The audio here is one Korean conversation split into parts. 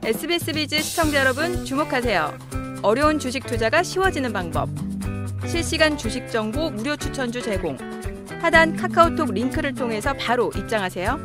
SBS 비즈 시청자 여러분 주목하세요. 어려운 주식 투자가 쉬워지는 방법. 실시간 주식 정보 무료 추천주 제공. 하단 카카오톡 링크를 통해서 바로 입장하세요.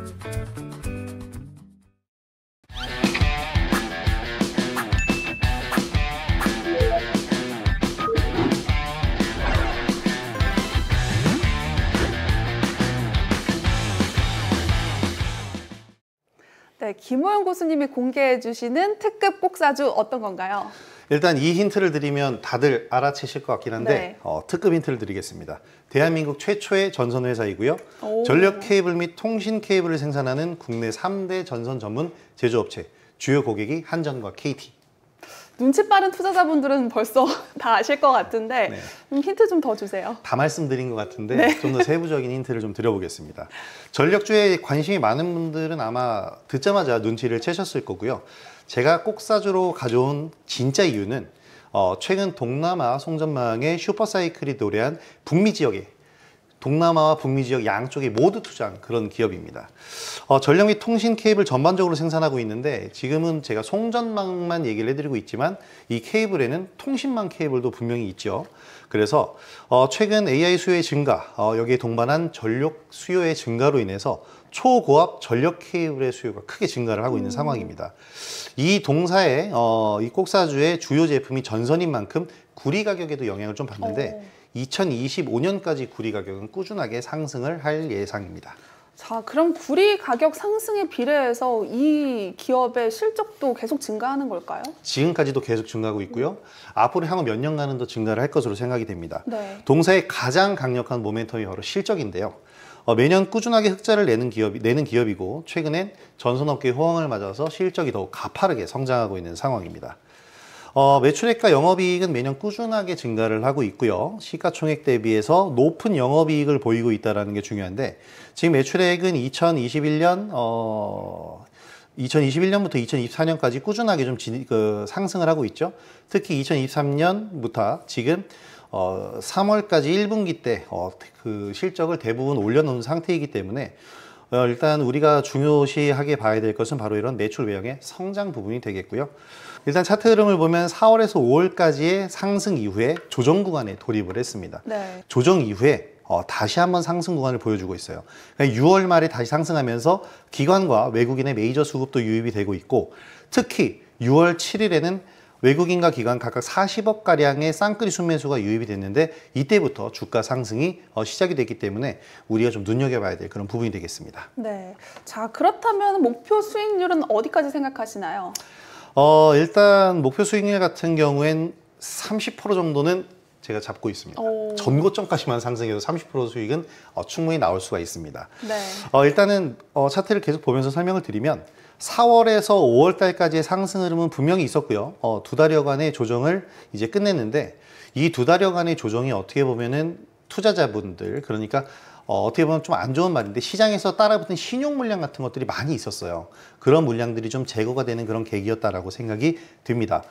네, 김호영 교수님이 공개해 주시는 특급 꼭사주 어떤 건가요? 일단 이 힌트를 드리면 다들 알아채실 것 같긴 한데 특급 힌트를 드리겠습니다. 대한민국 최초의 전선회사이고요. 전력 케이블 및 통신 케이블을 생산하는 국내 3대 전선 전문 제조업체, 주요 고객이 한전과 KT. 눈치 빠른 투자자분들은 벌써 다 아실 것 같은데 힌트 좀 더 주세요. 다 말씀드린 것 같은데 좀 더 세부적인 힌트를 좀 드려보겠습니다. 전력주에 관심이 많은 분들은 아마 듣자마자 눈치를 채셨을 거고요. 제가 꼭사주로 가져온 진짜 이유는 최근 동남아 송전망의 슈퍼사이클이 도래한 북미 지역에 동남아와 북미 지역 양쪽에 모두 투자한 그런 기업입니다. 전력 및 통신 케이블 전반적으로 생산하고 있는데 지금은 제가 송전망만 얘기를 해드리고 있지만 이 케이블에는 통신망 케이블도 분명히 있죠. 그래서 최근 AI 수요의 증가, 여기에 동반한 전력 수요의 증가로 인해서 초고압 전력 케이블의 수요가 크게 증가를 하고 있는 상황입니다. 이 동사의 이 꼭사주의 주요 제품이 전선인 만큼 구리 가격에도 영향을 좀 받는데 2025년까지 구리 가격은 꾸준하게 상승을 할 예상입니다. 자, 그럼 구리 가격 상승에 비례해서 이 기업의 실적도 계속 증가하는 걸까요? 지금까지도 계속 증가하고 있고요. 앞으로 향후 몇 년간은 더 증가를 할 것으로 생각이 됩니다. 동사의 가장 강력한 모멘텀이 바로 실적인데요. 매년 꾸준하게 흑자를 내는 기업이고 최근엔 전선업계의 호황을 맞아서 실적이 더욱 가파르게 성장하고 있는 상황입니다. 매출액과 영업이익은 매년 꾸준하게 증가를 하고 있고요. 시가총액 대비해서 높은 영업이익을 보이고 있다는 게 중요한데 지금 매출액은 2021년부터 2024년까지 꾸준하게 좀 상승을 하고 있죠. 특히 2023년부터 지금 3월까지 1분기 때 그 실적을 대부분 올려놓은 상태이기 때문에 일단 우리가 중요시하게 봐야 될 것은 바로 이런 매출 외형의 성장 부분이 되겠고요. 일단 차트 흐름을 보면 4월에서 5월까지의 상승 이후에 조정 구간에 돌입을 했습니다. 조정 이후에 다시 한번 상승 구간을 보여주고 있어요. 그러니까 6월 말에 다시 상승하면서 기관과 외국인의 메이저 수급도 유입이 되고 있고 특히 6월 7일에는 외국인과 기관 각각 40억가량의 쌍끌이 순매수가 유입이 됐는데 이때부터 주가 상승이 시작이 됐기 때문에 우리가 좀 눈여겨봐야 될 그런 부분이 되겠습니다. 네. 자, 그렇다면 목표 수익률은 어디까지 생각하시나요? 일단 목표 수익률 같은 경우엔 30% 정도는 제가 잡고 있습니다. 전고점까지만 상승해서 30% 수익은 충분히 나올 수가 있습니다. 일단은 차트를 계속 보면서 설명을 드리면 4월에서 5월 달까지의 상승 흐름은 분명히 있었고요. 2달여간의 조정을 이제 끝냈는데 이 2달여간의 조정이 어떻게 보면은 투자자분들 그러니까 어떻게 보면 좀 안 좋은 말인데 시장에서 따라붙은 신용 물량 같은 것들이 많이 있었어요. 그런 물량들이 좀 제거가 되는 그런 계기였다라고 생각이 듭니다.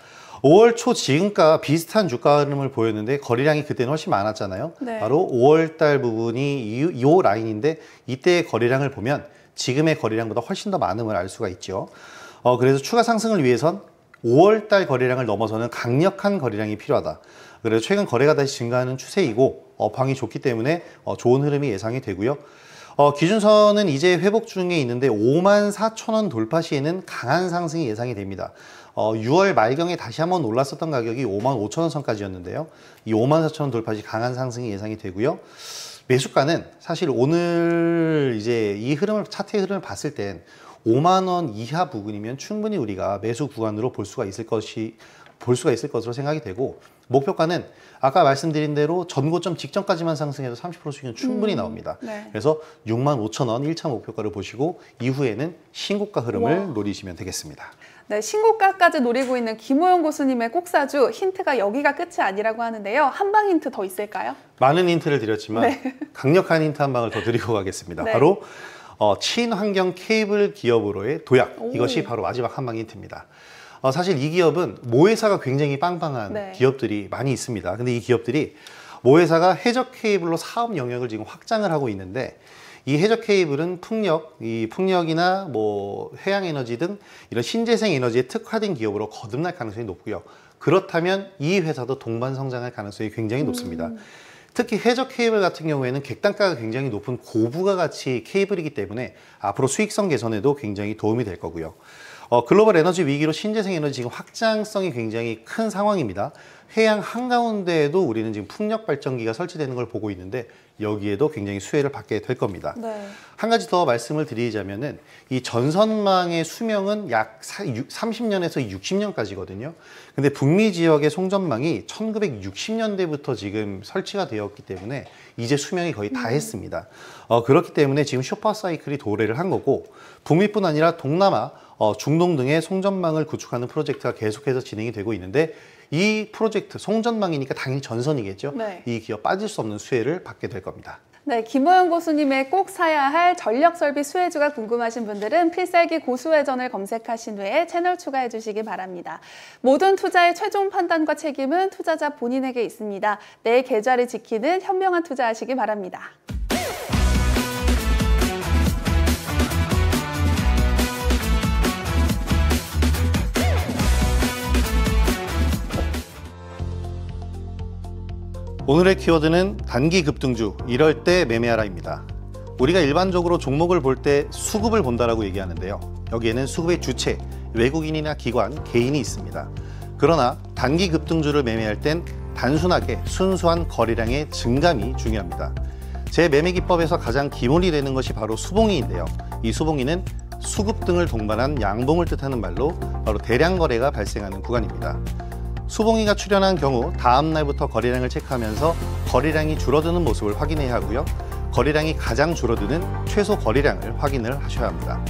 5월 초 지금과 비슷한 주가 흐름을 보였는데 거래량이 그때는 훨씬 많았잖아요. 바로 5월 달 부분이 이 라인인데 이때의 거래량을 보면 지금의 거래량보다 훨씬 더 많음을 알 수가 있죠. 그래서 추가 상승을 위해선 5월 달 거래량을 넘어서는 강력한 거래량이 필요하다. 그래서 최근 거래가 다시 증가하는 추세이고 업황이 좋기 때문에 좋은 흐름이 예상이 되고요. 기준선은 이제 회복 중에 있는데 54,000원 돌파 시에는 강한 상승이 예상이 됩니다. 6월 말경에 다시 한번 올랐었던 가격이 55,000원 선까지였는데요. 이 54,000원 돌파 시 강한 상승이 예상이 되고요. 매수가는 사실 오늘 이제 이 흐름을 차트의 흐름을 봤을 땐 5만 원 이하 부근이면 충분히 우리가 매수 구간으로 볼 수가 있을 것으로 생각이 되고 목표가는 아까 말씀드린 대로 전고점 직전까지만 상승해도 30% 수익은 충분히 나옵니다. 그래서 65,000원 1차 목표가를 보시고 이후에는 신고가 흐름을 노리시면 되겠습니다. 네, 신고가까지 노리고 있는 김호영 교수님의 꼭사주 힌트가 여기가 끝이 아니라고 하는데요. 한방 힌트 더 있을까요? 많은 힌트를 드렸지만 강력한 힌트 한 방을 더 드리고 가겠습니다. 바로 친환경 케이블 기업으로의 도약. 이것이 바로 마지막 한방 힌트입니다. 사실 이 기업은 모회사가 굉장히 빵빵한 기업들이 많이 있습니다. 근데 이 기업들이 모회사가 해적 케이블로 사업 영역을 지금 확장을 하고 있는데 이 해저 케이블은 이 풍력이나 뭐 해양 에너지 등 이런 신재생 에너지에 특화된 기업으로 거듭날 가능성이 높고요. 그렇다면 이 회사도 동반 성장할 가능성이 굉장히 높습니다. 특히 해저 케이블 같은 경우에는 객단가가 굉장히 높은 고부가 가치 케이블이기 때문에 앞으로 수익성 개선에도 굉장히 도움이 될 거고요. 글로벌 에너지 위기로 신재생 에너지 지금 확장성이 굉장히 큰 상황입니다. 해양 한가운데에도 우리는 지금 풍력 발전기가 설치되는 걸 보고 있는데 여기에도 굉장히 수혜를 받게 될 겁니다. 네. 한 가지 더 말씀을 드리자면은 이 전선망의 수명은 약 30년에서 60년까지거든요. 근데 북미 지역의 송전망이 1960년대부터 지금 설치가 되었기 때문에 이제 수명이 거의 다 했습니다. 그렇기 때문에 지금 슈퍼 사이클이 도래를 한 거고, 북미뿐 아니라 동남아, 중동 등의 송전망을 구축하는 프로젝트가 계속해서 진행이 되고 있는데, 이 프로젝트 송전망이니까 당연히 전선이겠죠. 네. 이 기업 빠질 수 없는 수혜를 받게 될 겁니다. 네, 김호영 고수님의 꼭 사야 할 전력설비 수혜주가 궁금하신 분들은 필살기 고수회전을 검색하신 후에 채널 추가해 주시기 바랍니다. 모든 투자의 최종 판단과 책임은 투자자 본인에게 있습니다. 내 계좌를 지키는 현명한 투자하시기 바랍니다. 오늘의 키워드는 단기 급등주, 이럴 때 매매하라입니다. 우리가 일반적으로 종목을 볼 때 수급을 본다라고 얘기하는데요. 여기에는 수급의 주체, 외국인이나 기관, 개인이 있습니다. 그러나 단기 급등주를 매매할 땐 단순하게 순수한 거래량의 증감이 중요합니다. 제 매매 기법에서 가장 기본이 되는 것이 바로 수봉이인데요. 이 수봉이는 수급 등을 동반한 양봉을 뜻하는 말로 바로 대량 거래가 발생하는 구간입니다. 수봉이가 출현한 경우 다음 날부터 거래량을 체크하면서 거래량이 줄어드는 모습을 확인해야 하고요. 거래량이 가장 줄어드는 최소 거래량을 확인을 하셔야 합니다.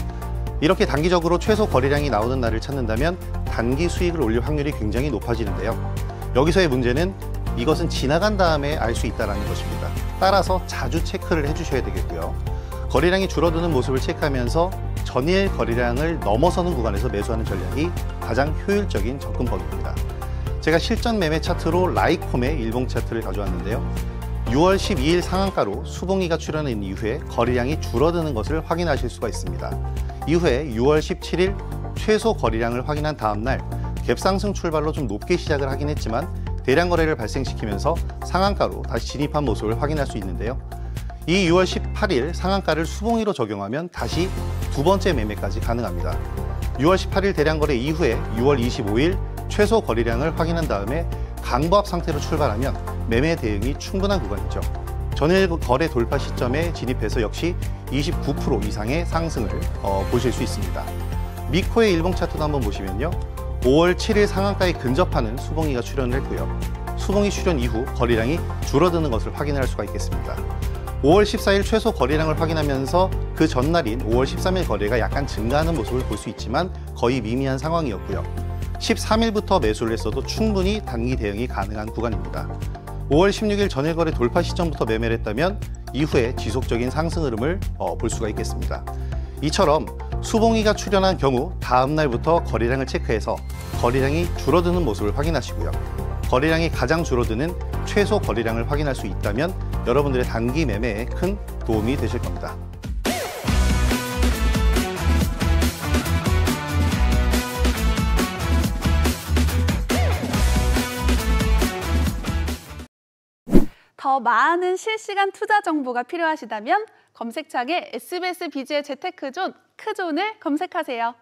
이렇게 단기적으로 최소 거래량이 나오는 날을 찾는다면 단기 수익을 올릴 확률이 굉장히 높아지는데요. 여기서의 문제는 이것은 지나간 다음에 알 수 있다는 것입니다. 따라서 자주 체크를 해주셔야 되겠고요. 거래량이 줄어드는 모습을 체크하면서 전일 거래량을 넘어서는 구간에서 매수하는 전략이 가장 효율적인 접근법입니다. 제가 실전 매매 차트로 라이콤의 일봉 차트를 가져왔는데요. 6월 12일 상한가로 수봉이가 출현한 이후에 거래량이 줄어드는 것을 확인하실 수가 있습니다. 이후에 6월 17일 최소 거래량을 확인한 다음 날 갭상승 출발로 좀 높게 시작을 하긴 했지만 대량 거래를 발생시키면서 상한가로 다시 진입한 모습을 확인할 수 있는데요. 이 6월 18일 상한가를 수봉이로 적용하면 다시 두 번째 매매까지 가능합니다. 6월 18일 대량 거래 이후에 6월 25일 최소 거래량을 확인한 다음에 강보합 상태로 출발하면 매매 대응이 충분한 구간이죠. 전일 거래 돌파 시점에 진입해서 역시 29% 이상의 상승을 보실 수 있습니다. 미코의 일봉 차트도 한번 보시면요. 5월 7일 상한가에 근접하는 수봉이가 출현을 했고요. 수봉이 출현 이후 거래량이 줄어드는 것을 확인할 수가 있겠습니다. 5월 14일 최소 거래량을 확인하면서 그 전날인 5월 13일 거래가 약간 증가하는 모습을 볼 수 있지만 거의 미미한 상황이었고요. 13일부터 매수를 했어도 충분히 단기 대응이 가능한 구간입니다. 5월 16일 전일 거래 돌파 시점부터 매매를 했다면 이후에 지속적인 상승 흐름을 볼 수가 있겠습니다. 이처럼 수봉이가 출현한 경우 다음 날부터 거래량을 체크해서 거래량이 줄어드는 모습을 확인하시고요. 거래량이 가장 줄어드는 최소 거래량을 확인할 수 있다면 여러분들의 단기 매매에 큰 도움이 되실 겁니다. 더 많은 실시간 투자 정보가 필요하시다면 검색창에 SBS BG의 재테크존, 크존을 검색하세요.